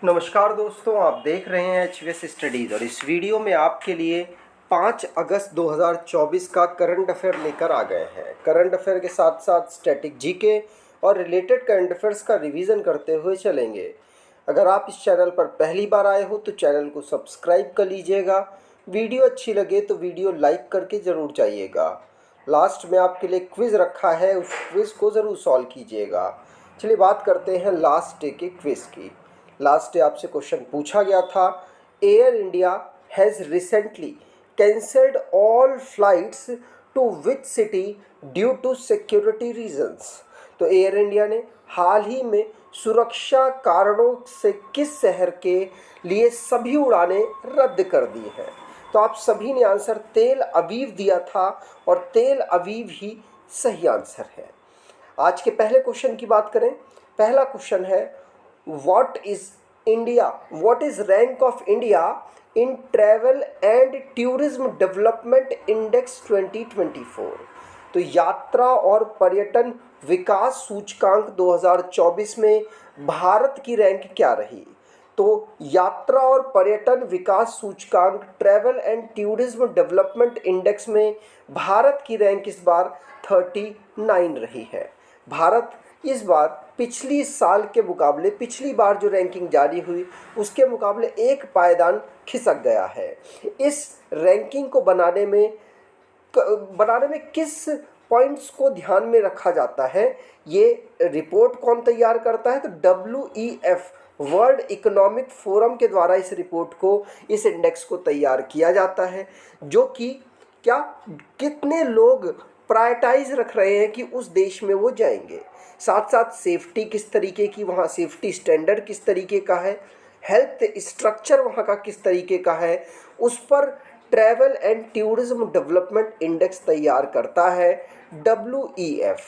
नमस्कार दोस्तों, आप देख रहे हैं एचवीएस स्टडीज़ और इस वीडियो में आपके लिए 5 अगस्त 2024 का करंट अफेयर लेकर आ गए हैं। करंट अफेयर के साथ साथ स्टैटिक जीके और रिलेटेड करंट अफेयर्स का रिवीजन करते हुए चलेंगे। अगर आप इस चैनल पर पहली बार आए हो तो चैनल को सब्सक्राइब कर लीजिएगा। वीडियो अच्छी लगे तो वीडियो लाइक करके ज़रूर जाइएगा। लास्ट में आपके लिए क्विज़ रखा है, उस क्विज़ को ज़रूर सॉल्व कीजिएगा। चलिए बात करते हैं लास्ट डे के क्विज़ की। लास्ट डे आपसे क्वेश्चन पूछा गया था, Air India has recently cancelled all flights to which city due to security reasons. तो एयर इंडिया ने हाल ही में सुरक्षा कारणों से किस शहर के लिए सभी उड़ानें रद्द कर दी हैं। तो आप सभी ने आंसर तेल अवीव दिया था और तेल अवीव ही सही आंसर है। आज के पहले क्वेश्चन की बात करें। पहला क्वेश्चन है, what is rank of India in travel and tourism development index 2024। तो यात्रा और पर्यटन विकास सूचकांक 2024 में भारत की रैंक क्या रही। तो यात्रा और पर्यटन विकास सूचकांक travel and tourism development index में भारत की रैंक इस बार 39 रही है। भारत इस बार पिछली साल के मुकाबले, पिछली बार जो रैंकिंग जारी हुई उसके मुकाबले एक पायदान खिसक गया है। इस रैंकिंग को बनाने में किस पॉइंट्स को ध्यान में रखा जाता है, ये रिपोर्ट कौन तैयार करता है। तो WEF वर्ल्ड इकोनॉमिक फोरम के द्वारा इस रिपोर्ट को, इस इंडेक्स को तैयार किया जाता है, जो कि क्या कितने लोग प्रायोरिटाइज रख रहे हैं कि उस देश में वो जाएंगे, साथ साथ सेफ्टी किस तरीके की, वहाँ सेफ्टी स्टैंडर्ड किस तरीके का है, हेल्थ स्ट्रक्चर वहाँ का किस तरीके का है, उस पर travel and tourism development index तैयार करता है WEF।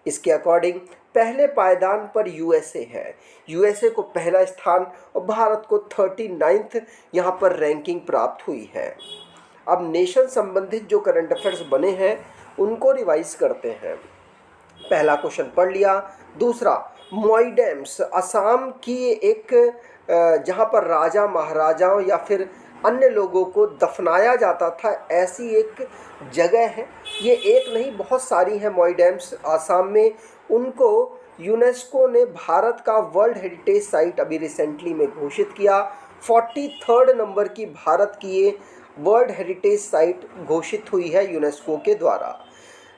इसके अकॉर्डिंग पहले पायदान पर USA है। USA को पहला स्थान और भारत को 39th यहाँ पर रैंकिंग प्राप्त हुई है। अब नेशन संबंधित जो करंट अफेयर्स बने हैं उनको रिवाइज करते हैं। पहला क्वेश्चन पढ़ लिया। दूसरा, मोइडेम्स असम की एक जहाँ पर राजा महाराजाओं या फिर अन्य लोगों को दफनाया जाता था, ऐसी एक जगह है। ये एक नहीं, बहुत सारी हैं मोइडेम्स असम में। उनको यूनेस्को ने भारत का वर्ल्ड हेरिटेज साइट अभी रिसेंटली में घोषित किया। 43rd नंबर की भारत की ये वर्ल्ड हेरिटेज साइट घोषित हुई है यूनेस्को के द्वारा।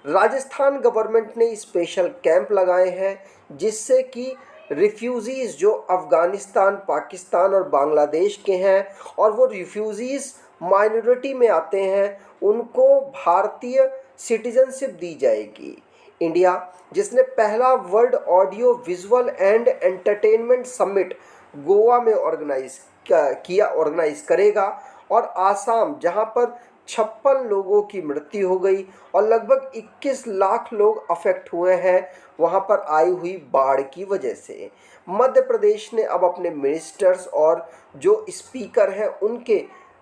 राजस्थान गवर्नमेंट ने स्पेशल कैंप लगाए हैं जिससे कि रिफ्यूज़ीज़ जो अफ़गानिस्तान, पाकिस्तान और बांग्लादेश के हैं और वो रिफ्यूज़ीज़ माइनॉरिटी में आते हैं, उनको भारतीय सिटीजनशिप दी जाएगी। इंडिया, जिसने पहला world audio visual and entertainment summit Goa में ऑर्गेनाइज करेगा। और आसाम, जहां पर 56 लोगों की मृत्यु हो गई और लगभग 21 लाख लोग अफेक्ट हुए हैं वहां पर आई हुई बाढ़ की वजह से। मध्य प्रदेश ने अब अपने मिनिस्टर्स और जो स्पीकर हैं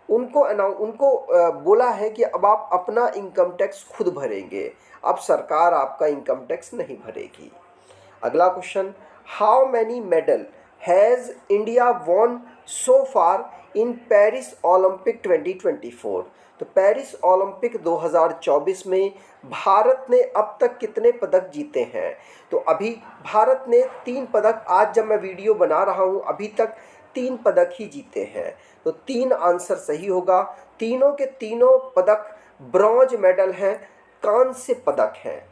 उनको बोला है कि अब आप अपना इनकम टैक्स खुद भरेंगे, अब सरकार आपका इनकम टैक्स नहीं भरेगी। अगला question, how many medal has India won so far in Paris Olympic 2024। तो पेरिस ओलंपिक 2024 में भारत ने अब तक कितने पदक जीते हैं। तो अभी भारत ने 3 पदक, आज जब मैं वीडियो बना रहा हूँ अभी तक 3 पदक ही जीते हैं। तो 3 आंसर सही होगा। तीनों के तीनों पदक ब्रॉन्ज मेडल हैं, कांस्य पदक हैं।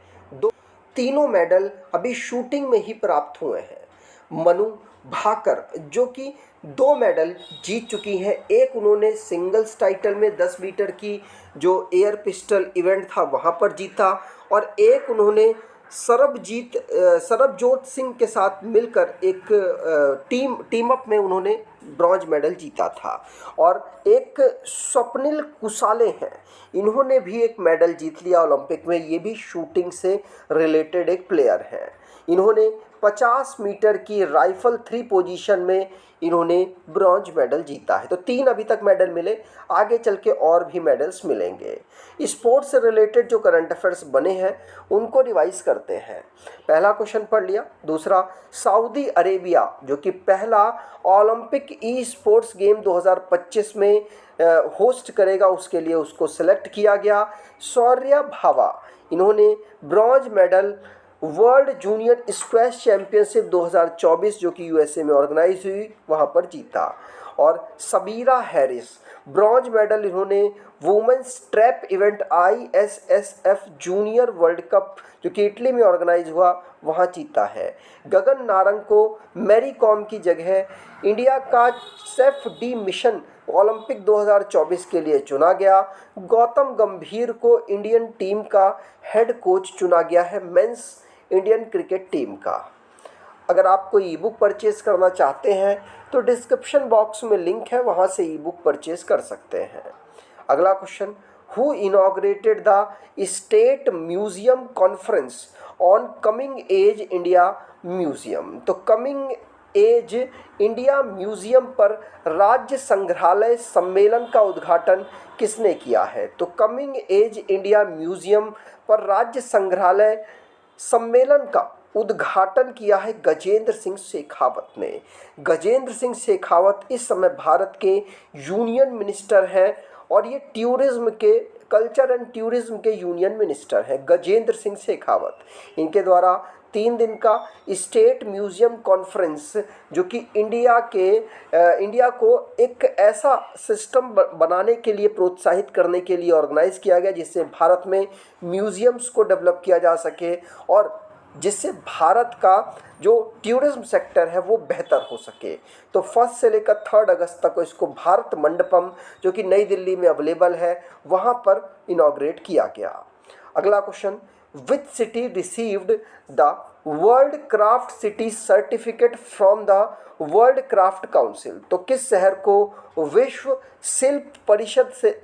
तीनों मेडल अभी शूटिंग में ही प्राप्त हुए हैं। मनु भाकर जो कि 2 मेडल जीत चुकी हैं, एक उन्होंने सिंगल्स टाइटल में 10 मीटर की जो एयर पिस्टल इवेंट था वहां पर जीता और एक उन्होंने सरबजोत सिंह के साथ मिलकर एक टीम अप में उन्होंने ब्रॉन्ज मेडल जीता था। और एक स्वप्निल कुसाले हैं, इन्होंने भी एक मेडल जीत लिया ओलंपिक में, ये भी शूटिंग से रिलेटेड एक प्लेयर हैं। इन्होंने 50 मीटर की राइफल 3 पोजीशन में इन्होंने ब्रॉन्ज मेडल जीता है। तो 3 अभी तक मेडल मिले, आगे चल के और भी मेडल्स मिलेंगे। स्पोर्ट्स से रिलेटेड जो करंट अफेयर्स बने हैं उनको रिवाइज करते हैं। पहला क्वेश्चन पढ़ लिया। दूसरा, सऊदी अरेबिया जो कि पहला ओलंपिक ई स्पोर्ट्स गेम 2025 में होस्ट करेगा, उसके लिए उसको सिलेक्ट किया गया। शौर्या भावा, इन्होंने bronze medal world junior squash championship 2024 जो कि यूएसए में ऑर्गेनाइज हुई वहाँ पर जीता। और सबीरा हैरिस, ब्रॉन्ज मेडल इन्होंने women's trap event ISSF junior world cup जो कि इटली में ऑर्गेनाइज हुआ वहाँ जीता है। गगन नारंग को मैरी कॉम की जगह इंडिया का सेफ डी मिशन ओलंपिक 2024 के लिए चुना गया। गौतम गंभीर को इंडियन टीम का हेड कोच चुना गया है, मेंस इंडियन क्रिकेट टीम का। अगर आप कोई ई बुक परचेज़ करना चाहते हैं तो डिस्क्रिप्शन बॉक्स में लिंक है, वहाँ से ई बुक परचेज़ कर सकते हैं। अगला question, who inaugurated the state museum conference on coming age India museum. तो कमिंग एज इंडिया म्यूजियम पर राज्य संग्रहालय सम्मेलन का उद्घाटन किसने किया है? तो कमिंग एज इंडिया म्यूजियम पर राज्य संग्रहालय सम्मेलन का उद्घाटन किया है गजेंद्र सिंह शेखावत ने। गजेंद्र सिंह शेखावत इस समय भारत के यूनियन मिनिस्टर हैं और ये टूरिज्म के कल्चर एंड टूरिज्म के यूनियन मिनिस्टर हैं गजेंद्र सिंह शेखावत। इनके द्वारा 3 दिन का स्टेट म्यूजियम कॉन्फ्रेंस जो कि इंडिया को एक ऐसा सिस्टम बनाने के लिए प्रोत्साहित करने के लिए ऑर्गेनाइज किया गया जिससे भारत में म्यूजियम्स को डेवलप किया जा सके और जिससे भारत का जो टूरिज्म सेक्टर है वो बेहतर हो सके। तो 1 से लेकर 3 अगस्त तक इसको भारत मंडपम जो कि नई दिल्ली में अवेलेबल है वहाँ पर इनॉग्रेट किया गया। अगला question, which city received the world craft city certificate from the world craft council. तो किस शहर को विश्व शिल्प परिषद से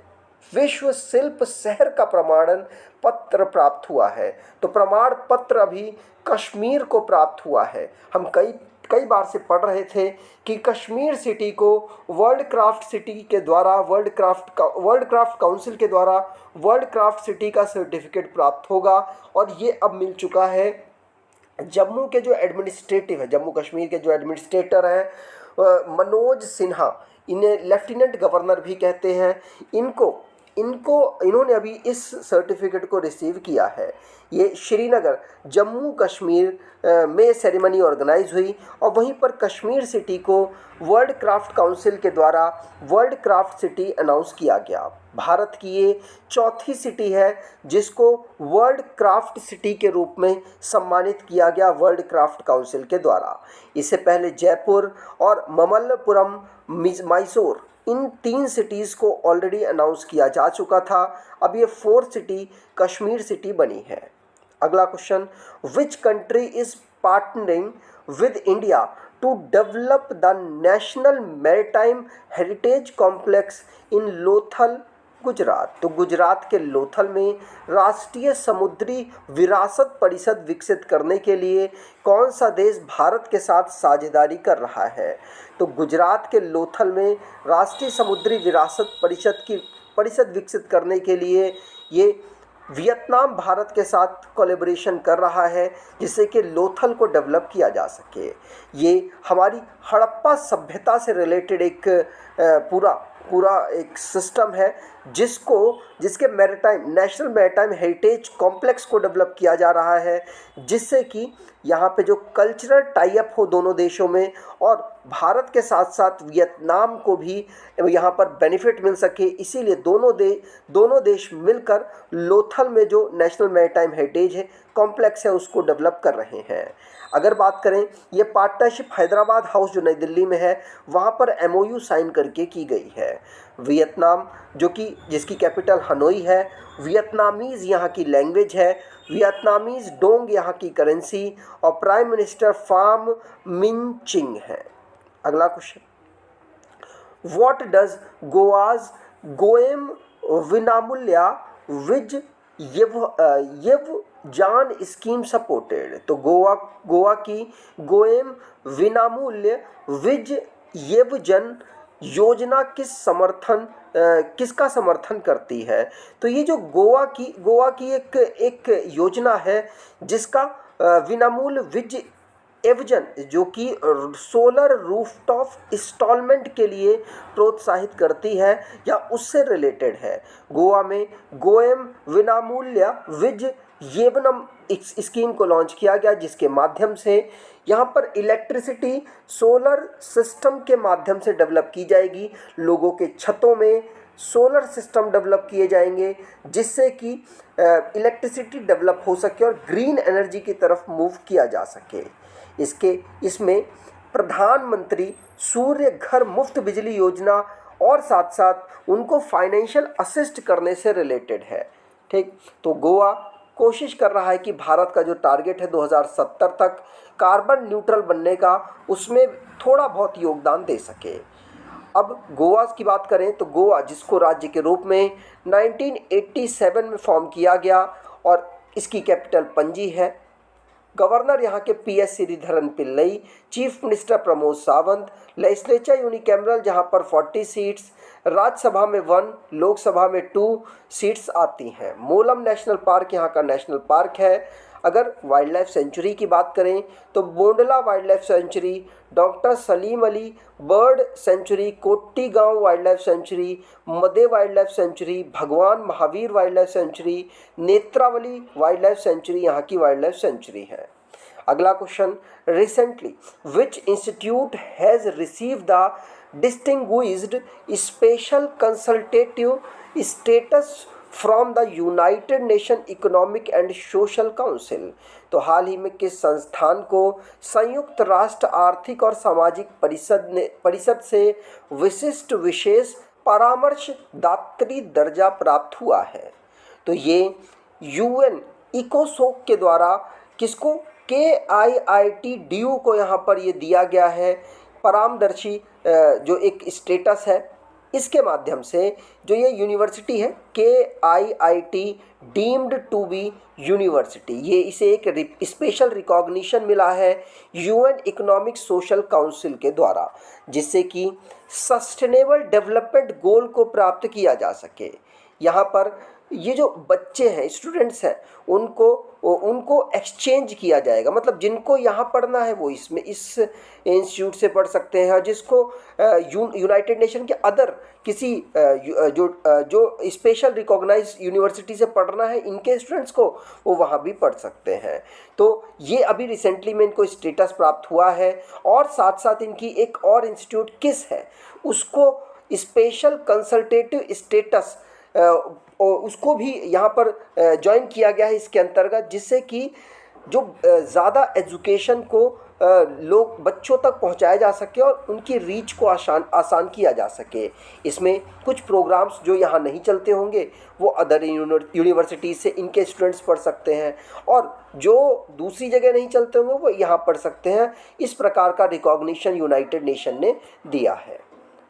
विश्व शिल्प शहर का प्रमाणन पत्र प्राप्त हुआ है? तो प्रमाण पत्र अभी कश्मीर को प्राप्त हुआ है। हम कई बार से पढ़ रहे थे कि कश्मीर सिटी को वर्ल्ड क्राफ्ट सिटी के द्वारा वर्ल्ड क्राफ्ट काउंसिल के द्वारा वर्ल्ड क्राफ्ट सिटी का सर्टिफिकेट प्राप्त होगा और ये अब मिल चुका है। जम्मू के जो एडमिनिस्ट्रेटिव है, जम्मू कश्मीर के जो एडमिनिस्ट्रेटर हैं मनोज सिन्हा, इन्हें लेफ्टिनेंट गवर्नर भी कहते हैं, इन्होंने अभी इस सर्टिफिकेट को रिसीव किया है। ये श्रीनगर जम्मू कश्मीर में सेरेमनी ऑर्गेनाइज हुई और वहीं पर कश्मीर सिटी को वर्ल्ड क्राफ्ट काउंसिल के द्वारा वर्ल्ड क्राफ्ट सिटी अनाउंस किया गया। भारत की ये चौथी सिटी है जिसको वर्ल्ड क्राफ्ट सिटी के रूप में सम्मानित किया गया वर्ल्ड क्राफ्ट काउंसिल के द्वारा। इससे पहले जयपुर और ममल्लपुरम, मैसूर, इन 3 सिटीज़ को ऑलरेडी अनाउंस किया जा चुका था। अब ये 4th सिटी कश्मीर सिटी बनी है। अगला question, which country is partnering with India to develop the national maritime heritage complex in Lothal, Gujarat. तो गुजरात के लोथल में राष्ट्रीय समुद्री विरासत परिषद विकसित करने के लिए कौन सा देश भारत के साथ साझेदारी कर रहा है? तो गुजरात के लोथल में राष्ट्रीय समुद्री विरासत परिषद विकसित करने के लिए ये वियतनाम भारत के साथ कोलैबोरेशन कर रहा है जिससे कि लोथल को डेवलप किया जा सके। ये हमारी हड़प्पा सभ्यता से रिलेटेड एक पूरा एक सिस्टम है जिसके नेशनल मैरीटाइम हेरिटेज कॉम्प्लेक्स को डेवलप किया जा रहा है जिससे कि यहाँ पे जो कल्चरल टाई अप हो दोनों देशों में और भारत के साथ साथ वियतनाम को भी यहाँ पर बेनिफिट मिल सके। इसीलिए दोनों देश मिलकर लोथल में जो नेशनल मैरीटाइम हेरिटेज है कॉम्प्लेक्स है उसको डेवलप कर रहे हैं। अगर बात करें, ये पार्टनरशिप हैदराबाद हाउस जो नई दिल्ली में है वहाँ पर MOU साइन करके की गई है। वियतनाम जिसकी कैपिटल हनोई है, वियतनामीज़ यहाँ की लैंग्वेज है, वियतनामीज़ डोंग यहाँ की करेंसी और प्राइम मिनिस्टर फाम मिन चिंग है। अगला question, what does Goa's Goem Vinamulya Vij Yevjan scheme supported. तो गोवा की गोएम विनामूल्य विज येवजन योजना किसका समर्थन करती है? तो ये जो गोवा की एक योजना है जिसका विनामूल्य विज एवजन जो कि सोलर रूफटॉप इंस्टॉलमेंट के लिए प्रोत्साहित करती है या उससे रिलेटेड है। गोवा में गोएम विनामूल्य विज येवनम स्कीम को लॉन्च किया गया, जिसके माध्यम से यहाँ पर इलेक्ट्रिसिटी सोलर सिस्टम के माध्यम से डेवलप की जाएगी। लोगों के छतों में सोलर सिस्टम डेवलप किए जाएंगे जिससे कि इलेक्ट्रिसिटी डेवलप हो सके और ग्रीन एनर्जी की तरफ मूव किया जा सके। इसमें प्रधानमंत्री सूर्य घर मुफ्त बिजली योजना और साथ साथ उनको फाइनेंशियल असिस्ट करने से रिलेटेड है। ठीक, तो गोवा कोशिश कर रहा है कि भारत का जो टारगेट है 2070 तक कार्बन न्यूट्रल बनने का, उसमें थोड़ा बहुत योगदान दे सके। अब गोवा की बात करें तो गोवा जिसको राज्य के रूप में 1987 में फॉर्म किया गया और इसकी कैपिटल पणजी है। गवर्नर यहाँ के PS Sreedharan Pillai, chief minister Pramod Sawant, legislature unicameral जहाँ पर 40 सीट्स, राज्यसभा में 1, लोकसभा में 2 सीट्स आती हैं। मोलम नेशनल पार्क यहाँ का नेशनल पार्क है। अगर वाइल्ड लाइफ सेंचुरी की बात करें तो Bondla wildlife sanctuary, doctor Salim Ali bird sanctuary, Cotigao wildlife sanctuary, Mhadei wildlife sanctuary, Bhagwan Mahavir wildlife sanctuary, Netravali wildlife sanctuary यहाँ की वाइल्ड लाइफ सेंचुरी है। अगला question, recently which institute has receive the distinguished special consultative status from the United Nation economic and social council. तो हाल ही में किस संस्थान को संयुक्त राष्ट्र आर्थिक और सामाजिक परिषद से विशिष्ट विशेष परामर्शदात्री दर्जा प्राप्त हुआ है? तो ये UN इकोसोक के द्वारा किसको, KIITDU को यहाँ पर ये दिया गया है परामर्शी जो एक स्टेटस है। इसके माध्यम से जो ये यूनिवर्सिटी है KIIT deemed to be university, ये इसे एक स्पेशल रिकॉग्निशन मिला है UN इकोनॉमिक सोशल काउंसिल के द्वारा, जिससे कि सस्टेनेबल डेवलपमेंट गोल को प्राप्त किया जा सके। यहाँ पर ये जो बच्चे हैं, स्टूडेंट्स हैं, उनको एक्सचेंज किया जाएगा। मतलब जिनको यहाँ पढ़ना है वो इसमें इस इंस्टीट्यूट से पढ़ सकते हैं, और जिसको यूनाइटेड नेशन के अदर किसी जो स्पेशल रिकॉग्नाइज यूनिवर्सिटी से पढ़ना है इनके स्टूडेंट्स को, वो वहाँ भी पढ़ सकते हैं। तो ये अभी रिसेंटली में इनको स्टेटस प्राप्त हुआ है। और साथ साथ इनकी एक और इंस्टीट्यूट किस है, उसको स्पेशल कंसल्टेटिव स्टेटस उसको भी यहाँ पर ज्वाइन किया गया है इसके अंतर्गत, जिससे कि जो ज़्यादा एजुकेशन को लोग बच्चों तक पहुँचाया जा सके और उनकी रीच को आसान किया जा सके। इसमें कुछ प्रोग्राम्स जो यहाँ नहीं चलते होंगे वो अदर यूनिवर्सिटीज़ से इनके स्टूडेंट्स पढ़ सकते हैं, और जो दूसरी जगह नहीं चलते होंगे वो यहाँ पढ़ सकते हैं। इस प्रकार का रिकॉग्निशन यूनाइटेड नेशन ने दिया है।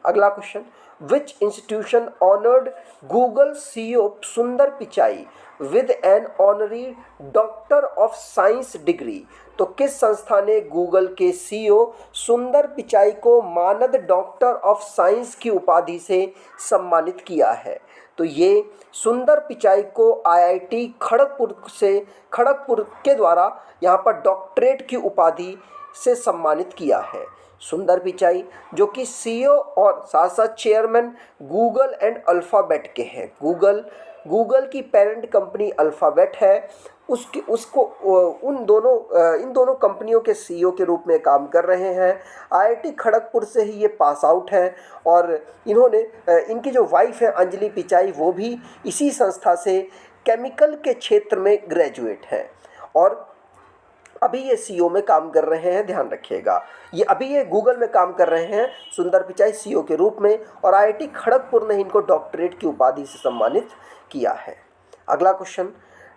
अगला question, which institution honoured Google CEO Sundar Pichai with an honorary doctor of science degree? तो किस संस्था ने गूगल के CEO सुंदर पिचाई को मानद डॉक्टर ऑफ साइंस की उपाधि से सम्मानित किया है? तो ये सुंदर पिचाई को IIT खड़गपुर के द्वारा यहाँ पर डॉक्टरेट की उपाधि से सम्मानित किया है। सुंदर पिचाई जो कि CEO और साथ साथ चेयरमैन गूगल एंड अल्फ़ाबेट के हैं। गूगल की पेरेंट कंपनी अल्फ़ाबेट है, इन दोनों कंपनियों के CEO के रूप में काम कर रहे हैं। IIT खड़गपुर से ही ये पास आउट है, और इनकी जो वाइफ है अंजलि पिचाई, वो भी इसी संस्था से केमिकल के क्षेत्र में ग्रेजुएट है, और अभी ये CEO में काम कर रहे हैं। ध्यान रखिएगा, ये गूगल में काम कर रहे हैं सुंदर पिचाई CEO के रूप में, और IIT खड़गपुर ने इनको डॉक्टरेट की उपाधि से सम्मानित किया है। अगला question,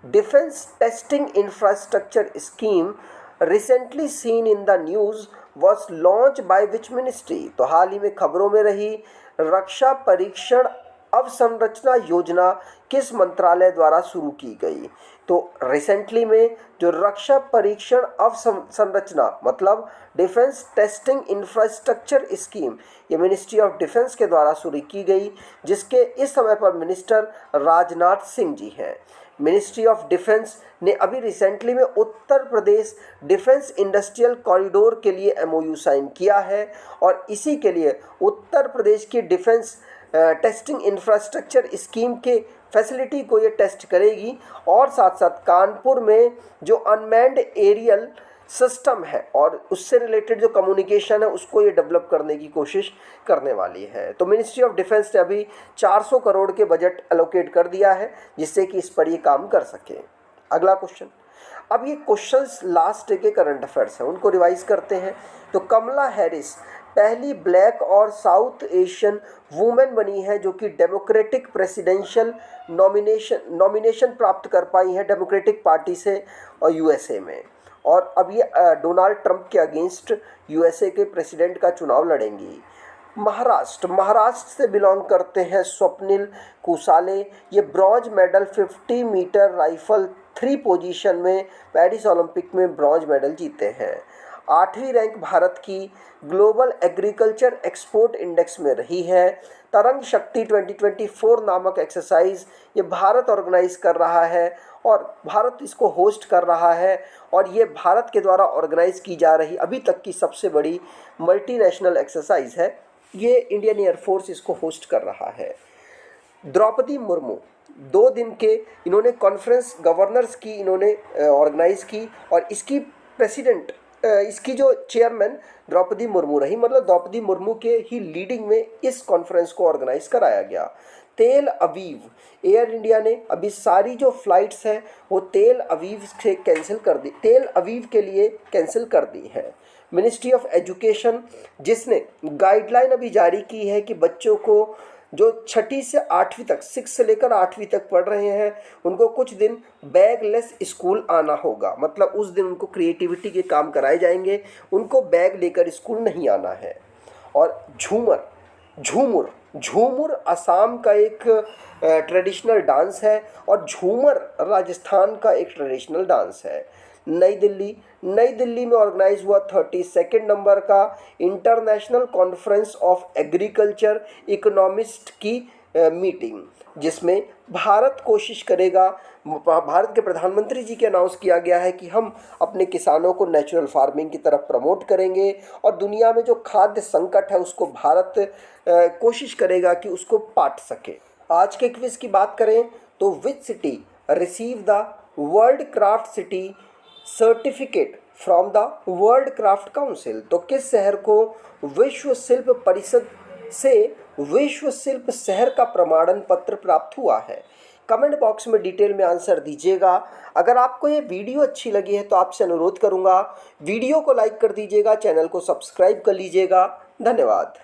defence testing infrastructure scheme recently seen in the news was launch by which ministry? तो हाल ही में खबरों में रही रक्षा परीक्षण अवसंरचना योजना किस मंत्रालय द्वारा शुरू की गई? तो रिसेंटली में जो रक्षा परीक्षण अवसंरचना मतलब डिफेंस टेस्टिंग इंफ्रास्ट्रक्चर स्कीम, ये मिनिस्ट्री ऑफ डिफेंस के द्वारा शुरू की गई, जिसके इस समय पर मिनिस्टर राजनाथ सिंह जी हैं। मिनिस्ट्री ऑफ डिफेंस ने अभी रिसेंटली में Uttar Pradesh defence industrial corridor के लिए एमओयू साइन किया है और इसी के लिए उत्तर प्रदेश की डिफेंस टेस्टिंग इंफ्रास्ट्रक्चर स्कीम के फैसिलिटी को ये टेस्ट करेगी और साथ साथ कानपुर में जो अनमैन्ड एरियल सिस्टम है और उससे रिलेटेड जो कम्युनिकेशन है उसको ये डेवलप करने की कोशिश करने वाली है। तो मिनिस्ट्री ऑफ डिफेंस ने अभी 400 करोड़ के बजट एलोकेट कर दिया है जिससे कि इस पर ये काम कर सके। अगला क्वेश्चन, अब ये क्वेश्चंस लास्ट डे के करंट अफेयर्स हैं, उनको रिवाइज करते हैं। तो कमला हैरिस पहली ब्लैक और साउथ एशियन वुमेन बनी है जो कि डेमोक्रेटिक प्रेसिडेंशियल नॉमिनेशन प्राप्त कर पाई है डेमोक्रेटिक पार्टी से और यूएसए में, और अब ये डोनाल्ड ट्रंप के अगेंस्ट यूएसए के प्रेसिडेंट का चुनाव लड़ेंगी। महाराष्ट्र से बिलोंग करते हैं स्वप्निल कुसाले, ये bronze medal 50 metre rifle 3 position में पेरिस ओलंपिक में ब्रॉन्ज मेडल जीते हैं। 8वीं रैंक भारत की ग्लोबल एग्रीकल्चर एक्सपोर्ट इंडेक्स में रही है। तरंग शक्ति 2024 नामक एक्सरसाइज ये भारत ऑर्गेनाइज कर रहा है और भारत इसको होस्ट कर रहा है और ये भारत के द्वारा ऑर्गेनाइज की जा रही अभी तक की सबसे बड़ी मल्टीनेशनल एक्सरसाइज है। ये इंडियन एयरफोर्स इसको होस्ट कर रहा है। द्रौपदी मुर्मू 2 दिन के इन्होंने कॉन्फ्रेंस गवर्नर्स की इन्होंने ऑर्गेनाइज की और इसकी प्रेसिडेंट इसकी जो चेयरमैन द्रौपदी मुर्मू रही, मतलब द्रौपदी मुर्मू के ही लीडिंग में इस कॉन्फ्रेंस को ऑर्गेनाइज कराया गया। तेल अवीव एयर इंडिया ने अभी सारी जो फ्लाइट्स हैं वो तेल अवीव से कैंसिल कर दी, तेल अवीव के लिए कैंसिल कर दी है। मिनिस्ट्री ऑफ एजुकेशन जिसने गाइडलाइन अभी जारी की है कि बच्चों को जो 6ठी से 8वीं तक 6 से लेकर 8वीं तक पढ़ रहे हैं उनको कुछ दिन बैगलेस स्कूल आना होगा, मतलब उस दिन उनको क्रिएटिविटी के काम कराए जाएंगे, उनको बैग लेकर स्कूल नहीं आना है। और झूमुर असम का एक ट्रेडिशनल डांस है और झूमर राजस्थान का एक ट्रेडिशनल डांस है। नई दिल्ली में ऑर्गेनाइज हुआ 32nd नंबर का international conference of agriculture economist की मीटिंग, जिसमें भारत कोशिश करेगा, भारत के प्रधानमंत्री जी के अनाउंस किया गया है कि हम अपने किसानों को नेचुरल फार्मिंग की तरफ प्रमोट करेंगे और दुनिया में जो खाद्य संकट है उसको भारत कोशिश करेगा कि उसको पाट सके। आज के क्विज की बात करें तो which city receive the world craft city certificate from the world craft council, तो किस शहर को विश्व शिल्प परिषद से विश्व शिल्प शहर का प्रमाणन पत्र प्राप्त हुआ है? कमेंट बॉक्स में डिटेल में आंसर दीजिएगा। अगर आपको ये वीडियो अच्छी लगी है तो आपसे अनुरोध करूंगा वीडियो को लाइक कर दीजिएगा, चैनल को सब्सक्राइब कर लीजिएगा। धन्यवाद।